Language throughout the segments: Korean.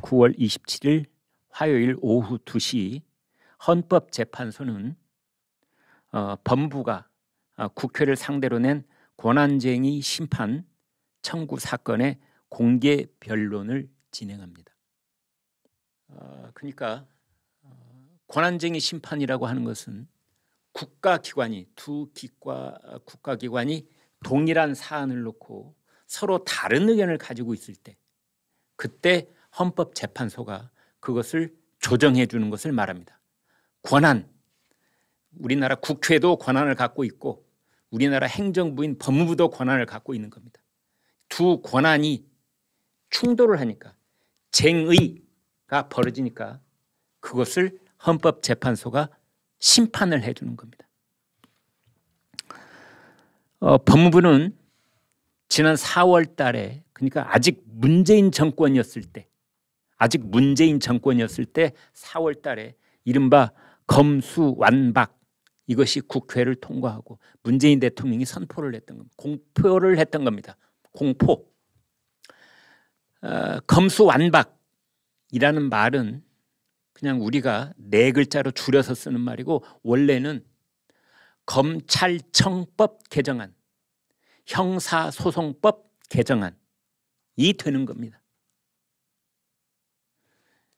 9월 27일 화요일 오후 2시 헌법재판소는 법무부가 국회를 상대로 낸 권한쟁의 심판 청구 사건의 공개 변론을 진행합니다. 그러니까 권한쟁의 심판이라고 하는 것은 국가기관이 두 국가기관이 동일한 사안을 놓고 서로 다른 의견을 가지고 있을 때 그때 헌법재판소가 그것을 조정해 주는 것을 말합니다. 권한, 우리나라 국회도 권한을 갖고 있고 우리나라 행정부인 법무부도 권한을 갖고 있는 겁니다. 두 권한이 충돌을 하니까 쟁의가 벌어지니까 그것을 헌법재판소가 심판을 해주는 겁니다. 법무부는 지난 4월 달에 그러니까 아직 문재인 정권이었을 때 4월 달에 이른바 검수완박 이것이 국회를 통과하고 문재인 대통령이 선포를 했던 겁니다. 공포를 했던 겁니다. 공포. 검수완박이라는 말은 그냥 우리가 네 글자로 줄여서 쓰는 말이고 원래는 검찰청법 개정안, 형사소송법 개정안이 되는 겁니다.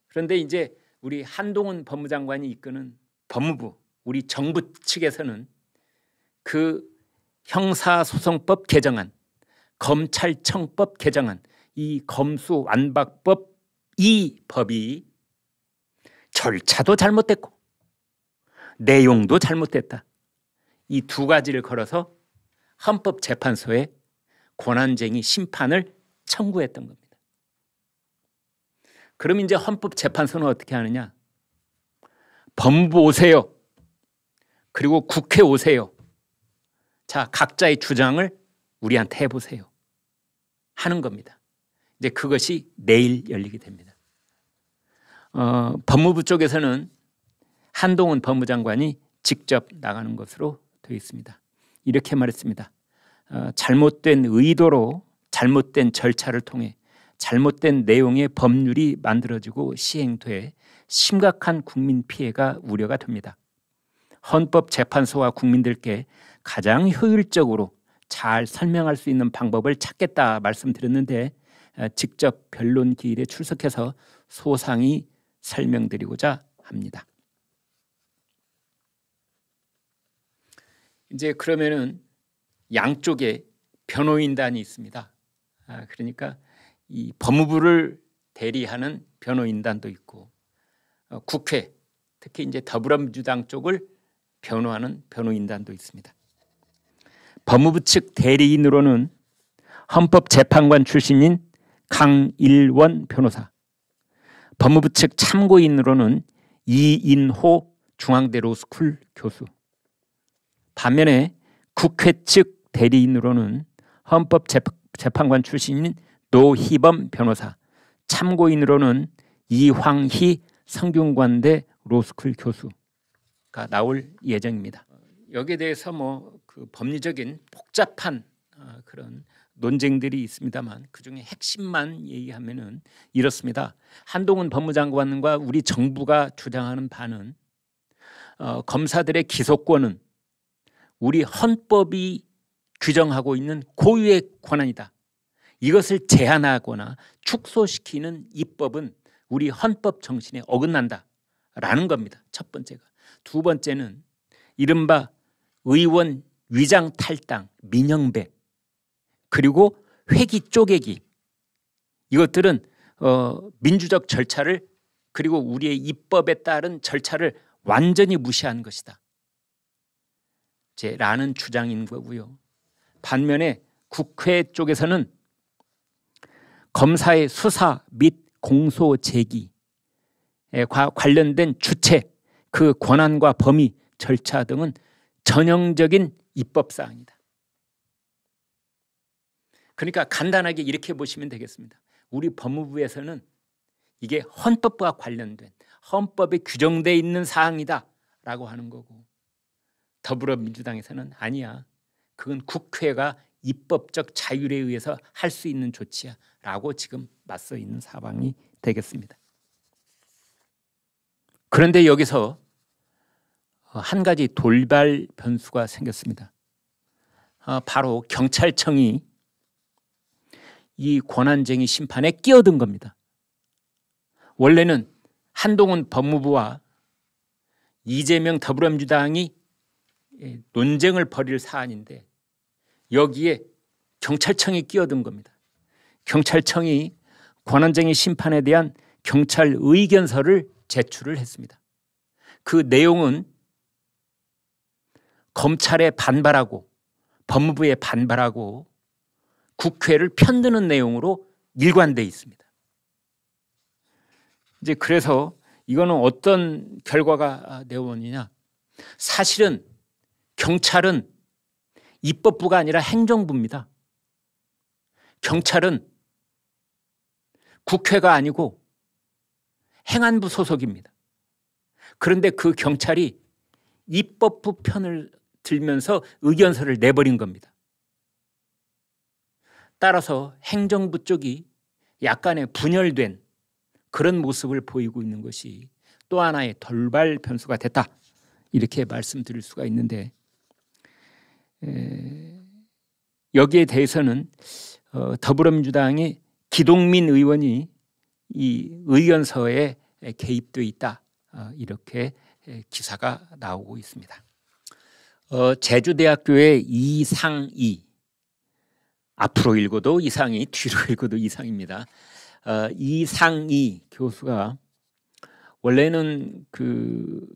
그런데 이제 우리 한동훈 법무장관이 이끄는 법무부, 우리 정부 측에서는 그 형사소송법 개정안, 검찰청법 개정안, 이 검수완박법 이 법이 절차도 잘못됐고 내용도 잘못됐다. 이 두 가지를 걸어서 헌법재판소에 권한쟁의 심판을 청구했던 겁니다. 그럼 이제 헌법재판소는 어떻게 하느냐? 법무부 오세요. 그리고 국회 오세요. 자, 각자의 주장을 우리한테 해보세요. 하는 겁니다. 이제 그것이 내일 열리게 됩니다. 법무부 쪽에서는 한동훈 법무장관이 직접 나가는 것으로 되어 있습니다. 이렇게 말했습니다. 잘못된 의도로 잘못된 절차를 통해 잘못된 내용의 법률이 만들어지고 시행돼 심각한 국민 피해가 우려가 됩니다. 헌법재판소와 국민들께 가장 효율적으로 잘 설명할 수 있는 방법을 찾겠다 말씀드렸는데 직접 변론 기일에 출석해서 소상히 설명드리고자 합니다. 이제 그러면은 양쪽에 변호인단이 있습니다. 그러니까 이 법무부를 대리하는 변호인단도 있고 국회, 특히 이제 더불어민주당 쪽을 변호하는 변호인단도 있습니다. 법무부 측 대리인으로는 헌법재판관 출신인 강일원 변호사, 법무부 측 참고인으로는 이인호 중앙대 로스쿨 교수, 반면에 국회 측 대리인으로는 헌법재판관 출신인 노희범 변호사, 참고인으로는 이황희 성균관대 로스쿨 교수가 나올 예정입니다. 여기에 대해서 그 법리적인 복잡한 그런 논쟁들이 있습니다만 그중에 핵심만 얘기하면은 이렇습니다. 한동훈 법무장관과 우리 정부가 주장하는 바는 검사들의 기소권은 우리 헌법이 규정하고 있는 고유의 권한이다. 이것을 제한하거나 축소시키는 입법은 우리 헌법 정신에 어긋난다라는 겁니다. 첫 번째가. 두 번째는 이른바 의원 위장 탈당, 민영배, 그리고 회기 쪼개기, 이것들은 민주적 절차를 그리고 우리의 입법에 따른 절차를 완전히 무시한 것이다 라는 주장인 거고요. 반면에 국회 쪽에서는 검사의 수사 및 공소 제기에 관련된 주체, 그 권한과 범위, 절차 등은 전형적인 입법사항이다. 그러니까 간단하게 이렇게 보시면 되겠습니다. 우리 법무부에서는 이게 헌법과 관련된 헌법에 규정되어 있는 사항이다 라고 하는 거고 더불어민주당에서는 아니야. 그건 국회가 입법적 자율에 의해서 할 수 있는 조치야 라고 지금 맞서 있는 사방이 되겠습니다. 그런데 여기서 한 가지 돌발 변수가 생겼습니다. 바로 경찰청이 이 권한쟁의 심판에 끼어든 겁니다. 원래는 한동훈 법무부와 이재명 더불어민주당이 논쟁을 벌일 사안인데 여기에 경찰청이 끼어든 겁니다. 경찰청이 권한쟁의 심판에 대한 경찰 의견서를 제출을 했습니다. 그 내용은 검찰에 반발하고 법무부에 반발하고 국회를 편드는 내용으로 일관되어 있습니다. 이제 그래서 이거는 어떤 결과가 되어오느냐? 사실은 경찰은 입법부가 아니라 행정부입니다. 경찰은 국회가 아니고 행안부 소속입니다. 그런데 그 경찰이 입법부 편을 들면서 의견서를 내버린 겁니다. 따라서 행정부 쪽이 약간의 분열된 그런 모습을 보이고 있는 것이 또 하나의 돌발 변수가 됐다. 이렇게 말씀드릴 수가 있는데 여기에 대해서는 더불어민주당의 기동민 의원이 이 의견서에 개입되어 있다. 이렇게 기사가 나오고 있습니다. 제주대학교의 이상희, 앞으로 읽어도 이상희, 뒤로 읽어도 이상입니다. 이상희 교수가 원래는 그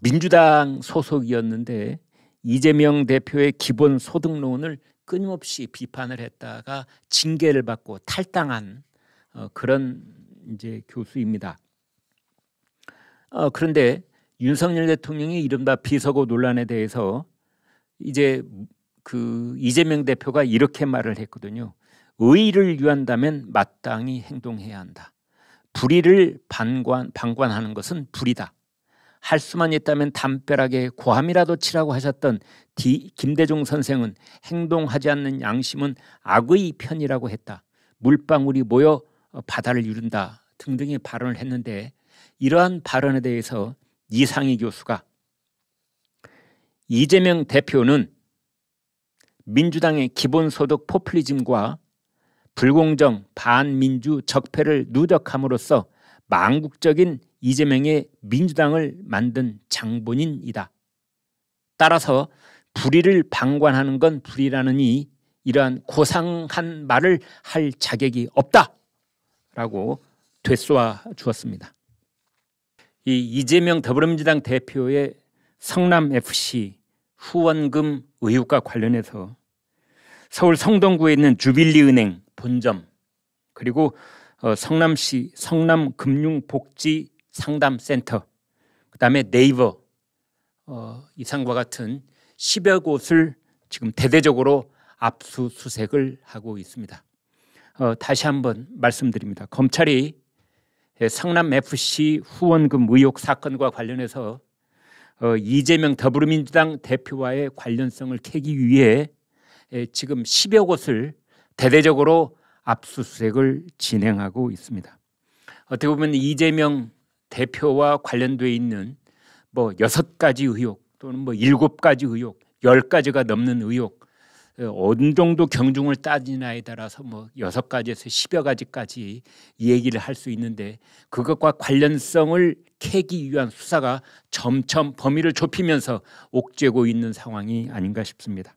민주당 소속이었는데 이재명 대표의 기본소득론을 끊임없이 비판을 했다가 징계를 받고 탈당한 그런 이제 교수입니다. 그런데 윤석열 대통령이 이른바 비서고 논란에 대해서 이제 그 이재명 대표가 이렇게 말을 했거든요. 의의를 위한다면 마땅히 행동해야 한다. 불의를 방관하는 것은 불이다. 할 수만 있다면 담벼락에 고함이라도 치라고 하셨던 김대중 선생은 행동하지 않는 양심은 악의 편이라고 했다. 물방울이 모여 바다를 이룬다 등등의 발언을 했는데 이러한 발언에 대해서 이상희 교수가 이재명 대표는 민주당의 기본소득 포퓰리즘과 불공정, 반민주, 적폐를 누적함으로써 망국적인 이재명의 민주당을 만든 장본인이다. 따라서 불의를 방관하는 건 불의라느니 이러한 고상한 말을 할 자격이 없다라고 되쏘아 주었습니다. 이 이재명 더불어민주당 대표의 성남FC 후원금 의혹과 관련해서 서울 성동구에 있는 주빌리은행 본점 그리고 성남시 성남금융복지상담센터 그다음에 네이버 이상과 같은 10여 곳을 지금 대대적으로 압수수색을 하고 있습니다. 다시 한번 말씀드립니다. 검찰이 성남FC 후원금 의혹 사건과 관련해서 이재명 더불어민주당 대표와의 관련성을 캐기 위해 지금 10여 곳을 대대적으로 압수수색을 진행하고 있습니다. 어떻게 보면 이재명 대표와 관련되어 있는 뭐 6가지 의혹 또는 뭐 7가지 의혹, 10가지가 넘는 의혹 어느 정도 경중을 따지나에 따라서 뭐 6가지에서 10여 가지까지 얘기를 할 수 있는데 그것과 관련성을 캐기 위한 수사가 점점 범위를 좁히면서 옥죄고 있는 상황이 아닌가 싶습니다.